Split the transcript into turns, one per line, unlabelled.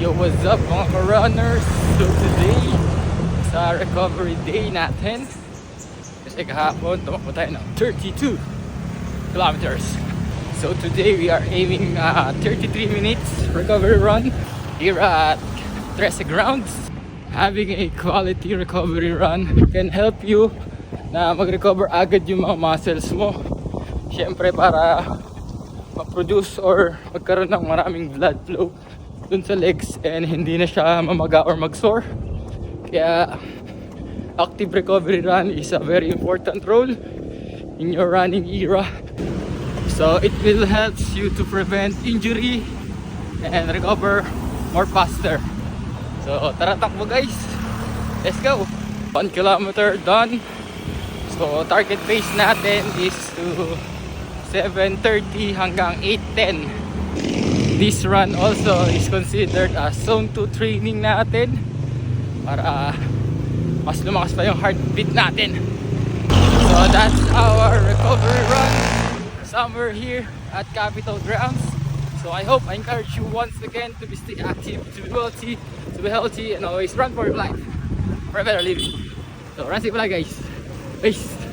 Yo, what's up mga ka-runners? So today, sa recovery day natin, kasi kahapon tumakbo tayo ng 32 kilometers. So today we are aiming 33 minutes recovery run here at Trece Grounds. Having a quality recovery run can help you na mag-recover agad yung mga muscles mo. Siyempre para ma-produce or magkaroon ng maraming blood flow dun sa legs and hindi na siya mamaga or mag-sore. Kaya active recovery run is a very important role in your running era. So it will help you to prevent injury and recover more faster. So tara, takbo guys, let's go. 1 kilometer done. So target pace natin is to 7:30 hanggang 8:10. This run also is considered as zone 2 training natin para mas lumakas pa yung heartbeat natin. So that's our recovery run somewhere here at Capitol Grounds. So I encourage you once again to stay active, to be healthy and always run for your life, for a better living. So run safe lang guys. Peace.